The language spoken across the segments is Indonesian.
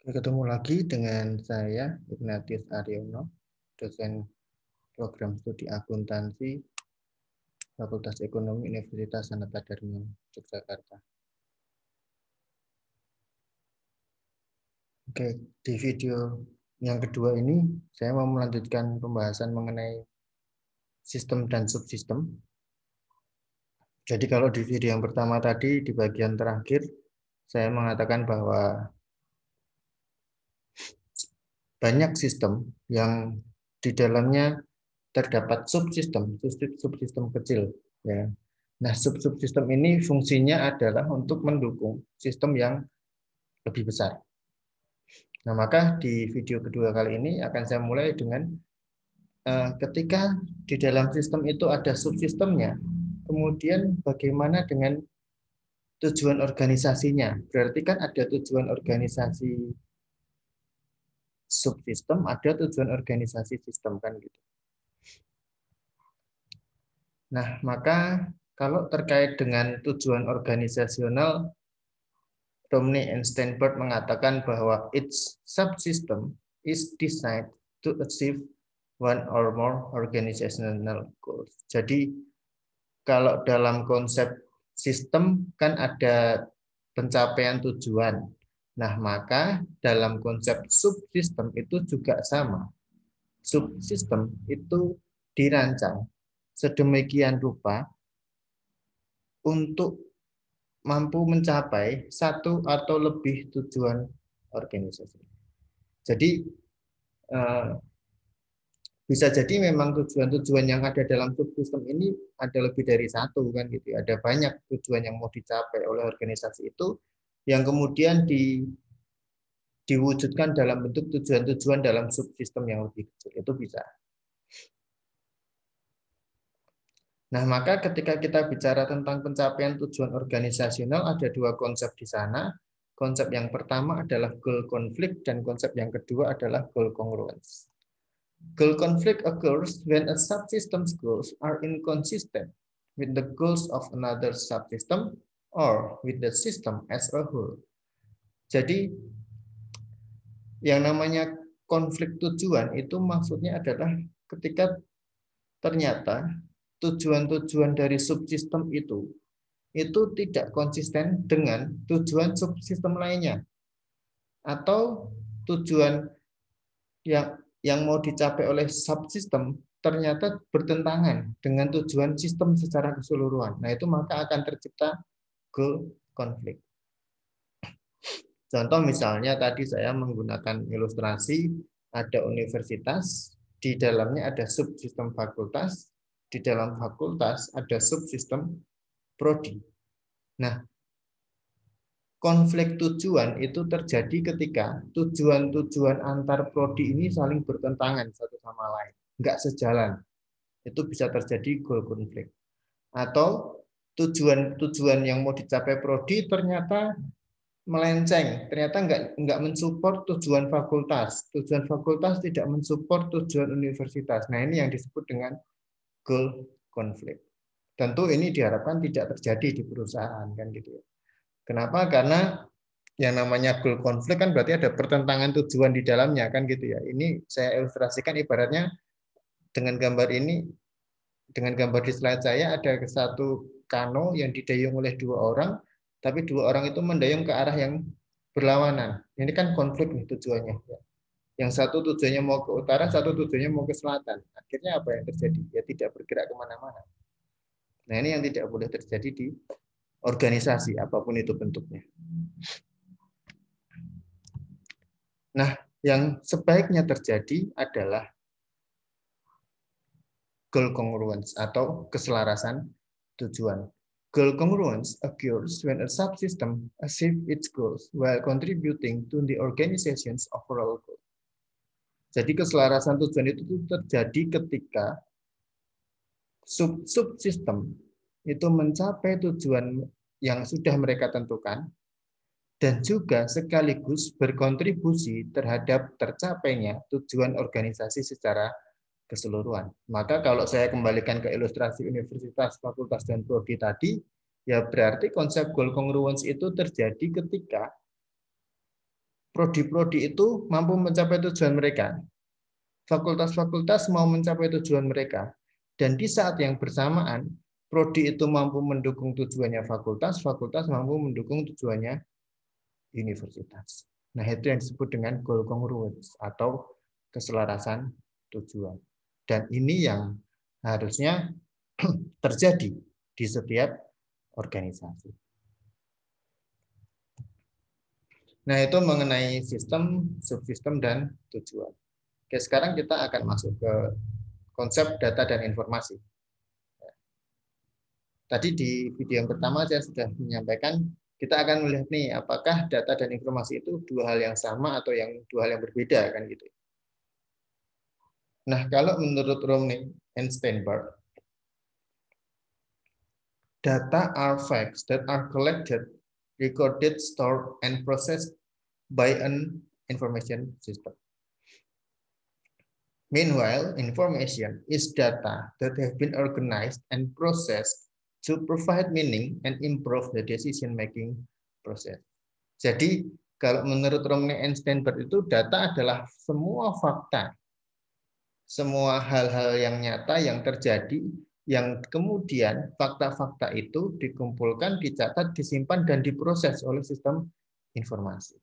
Ketemu lagi dengan saya, Ignatius Aryono, dosen program studi akuntansi Fakultas Ekonomi Universitas Sanata Dharma, Yogyakarta. Oke, di video yang kedua ini saya mau melanjutkan pembahasan mengenai sistem dan subsistem. Jadi kalau di video yang pertama tadi, di bagian terakhir, saya mengatakan bahwa banyak sistem yang di dalamnya terdapat subsistem kecil. Ya. Nah, subsistem ini fungsinya adalah untuk mendukung sistem yang lebih besar. Nah, maka di video kedua kali ini akan saya mulai dengan ketika di dalam sistem itu ada subsistemnya, kemudian bagaimana dengan tujuan organisasinya. Berarti kan ada tujuan organisasi subsistem, ada tujuan organisasi sistem kan gitu. Nah, maka kalau terkait dengan tujuan organisasional, Romney and Steinberg mengatakan bahwa each subsystem is designed to achieve one or more organizational goals. Jadi kalau dalam konsep sistem kan ada pencapaian tujuan. Nah, maka dalam konsep subsistem itu juga sama. Subsistem itu dirancang sedemikian rupa untuk mampu mencapai satu atau lebih tujuan organisasi. Jadi bisa jadi memang tujuan-tujuan yang ada dalam subsistem ini ada lebih dari satu kan gitu. Ada banyak tujuan yang mau dicapai oleh organisasi itu yang kemudian diwujudkan dalam bentuk tujuan-tujuan dalam subsistem yang lebih kecil. Itu bisa. Nah, maka ketika kita bicara tentang pencapaian tujuan organisasional, ada dua konsep di sana. Konsep yang pertama adalah goal conflict dan konsep yang kedua adalah goal congruence. Goal conflict occurs when a subsystem's goals are inconsistent with the goals of another subsystem or with the system as a whole. Jadi, yang namanya konflik tujuan itu maksudnya adalah ketika ternyata tujuan-tujuan dari subsistem itu tidak konsisten dengan tujuan subsistem lainnya atau tujuan yang mau dicapai oleh subsistem ternyata bertentangan dengan tujuan sistem secara keseluruhan. Nah, itu maka akan tercipta goal konflik. Contoh misalnya tadi saya menggunakan ilustrasi ada universitas, di dalamnya ada subsistem fakultas, di dalam fakultas ada subsistem prodi. Nah, konflik tujuan itu terjadi ketika tujuan-tujuan antar prodi ini saling bertentangan satu sama lain, nggak sejalan. Itu bisa terjadi goal konflik. Atau tujuan-tujuan yang mau dicapai prodi ternyata melenceng, ternyata nggak mensupport tujuan fakultas. Tujuan fakultas tidak mensupport tujuan universitas. Nah, ini yang disebut dengan goal konflik. Tentu ini diharapkan tidak terjadi di perusahaan kan gitu ya. Kenapa? Karena yang namanya goal konflik kan berarti ada pertentangan tujuan di dalamnya kan gitu ya. Ini saya ilustrasikan ibaratnya dengan gambar ini, dengan gambar di slide saya ada satu kano yang didayung oleh dua orang, tapi dua orang itu mendayung ke arah yang berlawanan. Ini kan konflik nih tujuannya. Yang satu tujuannya mau ke utara, satu tujuannya mau ke selatan. Akhirnya apa yang terjadi? Ya tidak bergerak kemana-mana. Nah, ini yang tidak boleh terjadi di organisasi apapun itu bentuknya. Nah, yang sebaiknya terjadi adalah goal congruence atau keselarasan tujuan. Goal congruence occurs when a subsystem achieves its goals while contributing to the organization's overall goal. Jadi keselarasan tujuan itu terjadi ketika subsystem itu mencapai tujuan yang sudah mereka tentukan dan juga sekaligus berkontribusi terhadap tercapainya tujuan organisasi secara keseluruhan. Maka kalau saya kembalikan ke ilustrasi universitas, fakultas, dan prodi tadi, ya berarti konsep goal congruence itu terjadi ketika prodi-prodi itu mampu mencapai tujuan mereka. Fakultas-fakultas mau mencapai tujuan mereka. Dan di saat yang bersamaan, prodi itu mampu mendukung tujuannya fakultas, fakultas mampu mendukung tujuannya universitas. Nah, itu yang disebut dengan goal congruence atau keselarasan tujuan. Dan ini yang harusnya terjadi di setiap organisasi. Nah, itu mengenai sistem, subsistem, dan tujuan. Oke, sekarang kita akan masuk ke konsep data dan informasi. Tadi di video yang pertama saya sudah menyampaikan, kita akan melihat nih, apakah data dan informasi itu dua hal yang sama atau dua hal yang berbeda, kan gitu. Nah, kalau menurut Romney and Steinberg, data are facts that are collected, recorded, stored, and processed by an information system. Meanwhile, information is data that have been organized and processed to provide meaning and improve the decision-making process. Jadi, kalau menurut Romney and Steinberg itu data adalah semua fakta, semua hal-hal yang nyata yang terjadi, yang kemudian fakta-fakta itu dikumpulkan, dicatat, disimpan, dan diproses oleh sistem informasi.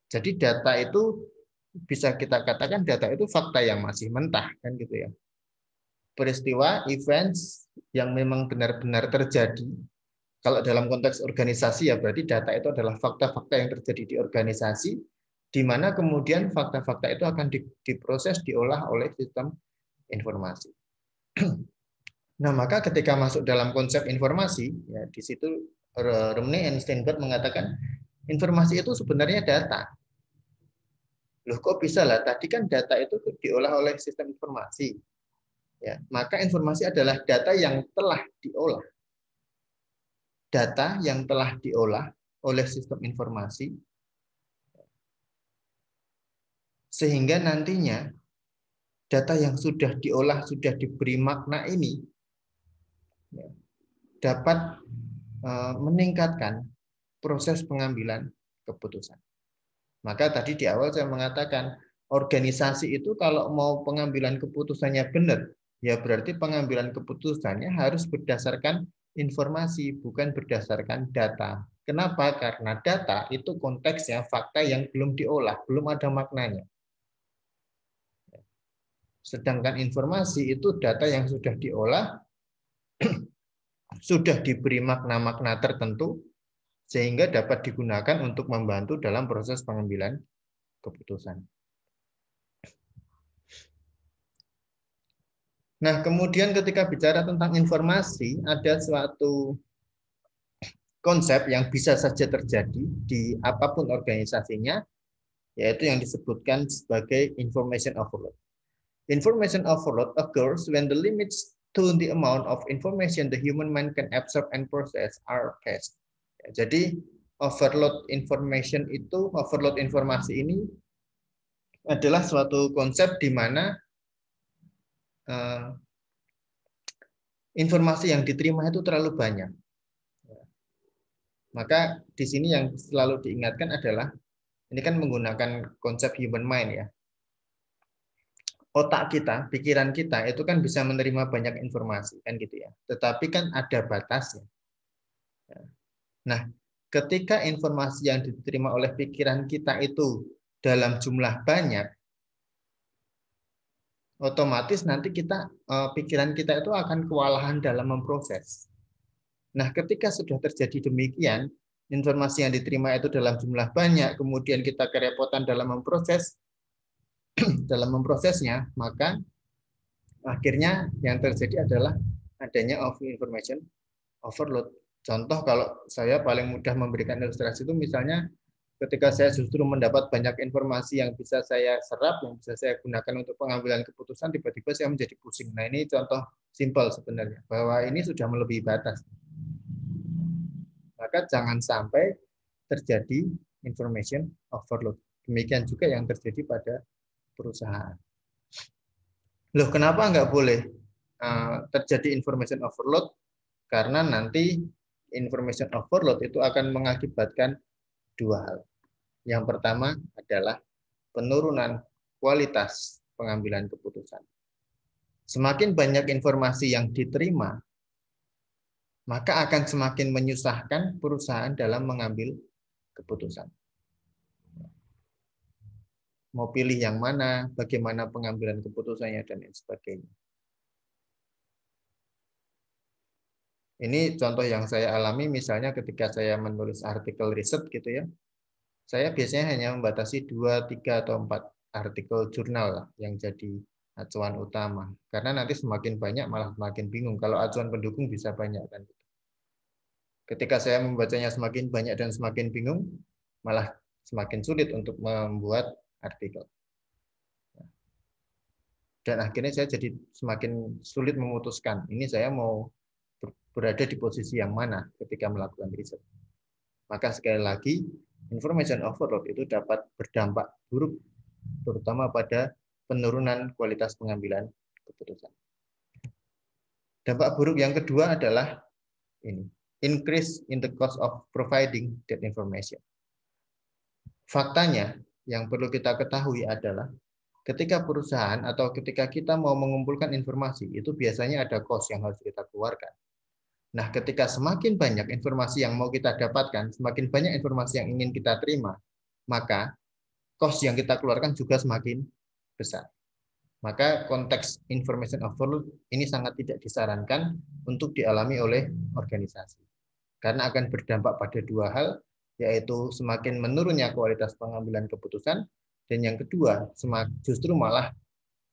Jadi data itu bisa kita katakan data itu fakta yang masih mentah, kan gitu ya. Peristiwa, events yang memang benar-benar terjadi. Kalau dalam konteks organisasi ya berarti data itu adalah fakta-fakta yang terjadi di organisasi, di mana kemudian fakta-fakta itu akan diproses, diolah oleh sistem informasi. Nah, maka ketika masuk dalam konsep informasi, ya di situ Romney and Steinberg mengatakan informasi itu sebenarnya data. Loh, kok bisa lah? Tadi kan data itu diolah oleh sistem informasi. Ya, maka informasi adalah data yang telah diolah. Data yang telah diolah oleh sistem informasi sehingga nantinya data yang sudah diolah, sudah diberi makna ini dapat meningkatkan proses pengambilan keputusan. Maka tadi di awal saya mengatakan organisasi itu kalau mau pengambilan keputusannya benar, ya berarti pengambilan keputusannya harus berdasarkan informasi, bukan berdasarkan data. Kenapa? Karena data itu konteksnya fakta yang belum diolah, belum ada maknanya. Sedangkan informasi itu data yang sudah diolah, sudah diberi makna-makna tertentu, sehingga dapat digunakan untuk membantu dalam proses pengambilan keputusan. Nah, kemudian ketika bicara tentang informasi, ada suatu konsep yang bisa saja terjadi di apapun organisasinya, yaitu yang disebutkan sebagai information overload. Information overload occurs when the limits to the amount of information the human mind can absorb and process are passed. Jadi overload informasi ini adalah suatu konsep di mana informasi yang diterima itu terlalu banyak. Maka di sini yang selalu diingatkan adalah ini kan menggunakan konsep human mind ya. Otak kita, pikiran kita itu kan bisa menerima banyak informasi kan gitu ya. Tetapi kan ada batasnya. Nah, ketika informasi yang diterima oleh pikiran kita itu dalam jumlah banyak, otomatis nanti pikiran kita itu akan kewalahan dalam memproses. Nah, ketika sudah terjadi demikian, informasi yang diterima itu dalam jumlah banyak, kemudian kita kerepotan dalam memprosesnya, maka akhirnya yang terjadi adalah adanya information overload. Contoh kalau saya paling mudah memberikan ilustrasi itu misalnya ketika saya justru mendapat banyak informasi yang bisa saya serap, yang bisa saya gunakan untuk pengambilan keputusan, tiba-tiba saya menjadi pusing. Nah, ini contoh simpel sebenarnya, bahwa ini sudah melebihi batas. Maka jangan sampai terjadi information overload. Demikian juga yang terjadi pada perusahaan. Loh, kenapa nggak boleh terjadi information overload? Karena nanti information overload itu akan mengakibatkan dua hal. Yang pertama adalah penurunan kualitas pengambilan keputusan. Semakin banyak informasi yang diterima, maka akan semakin menyusahkan perusahaan dalam mengambil keputusan. Mau pilih yang mana, bagaimana pengambilan keputusannya, dan lain sebagainya. Ini contoh yang saya alami misalnya ketika saya menulis artikel riset gitu ya. Saya biasanya hanya membatasi 2, 3, atau 4 artikel jurnal lah yang jadi acuan utama. Karena nanti semakin banyak malah semakin bingung. Kalau acuan pendukung bisa banyak kan. Ketika saya membacanya semakin banyak dan semakin bingung, malah semakin sulit untuk membuat artikel. Dan akhirnya saya jadi semakin sulit memutuskan. Ini saya mau berada di posisi yang mana ketika melakukan riset. Maka sekali lagi, information overload itu dapat berdampak buruk, terutama pada penurunan kualitas pengambilan keputusan. Dampak buruk yang kedua adalah ini, increase in the cost of providing that information. Faktanya, yang perlu kita ketahui adalah ketika perusahaan atau ketika kita mau mengumpulkan informasi, itu biasanya ada cost yang harus kita keluarkan. Nah, ketika semakin banyak informasi yang mau kita dapatkan, semakin banyak informasi yang ingin kita terima, maka cost yang kita keluarkan juga semakin besar. Maka konteks information overload ini sangat tidak disarankan untuk dialami oleh organisasi. Karena akan berdampak pada dua hal, yaitu semakin menurunnya kualitas pengambilan keputusan, dan yang kedua, justru malah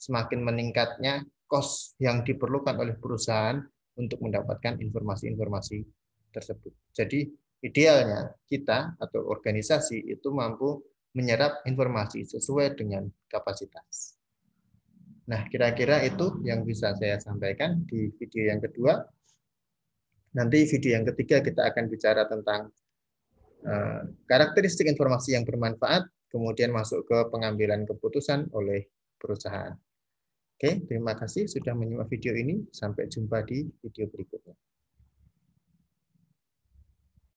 semakin meningkatnya cost yang diperlukan oleh perusahaan untuk mendapatkan informasi-informasi tersebut. Jadi idealnya kita atau organisasi itu mampu menyerap informasi sesuai dengan kapasitas. Nah, kira-kira itu yang bisa saya sampaikan di video yang kedua. Nanti video yang ketiga kita akan bicara tentang karakteristik informasi yang bermanfaat, kemudian masuk ke pengambilan keputusan oleh perusahaan. Oke, terima kasih sudah menyimak video ini. Sampai jumpa di video berikutnya.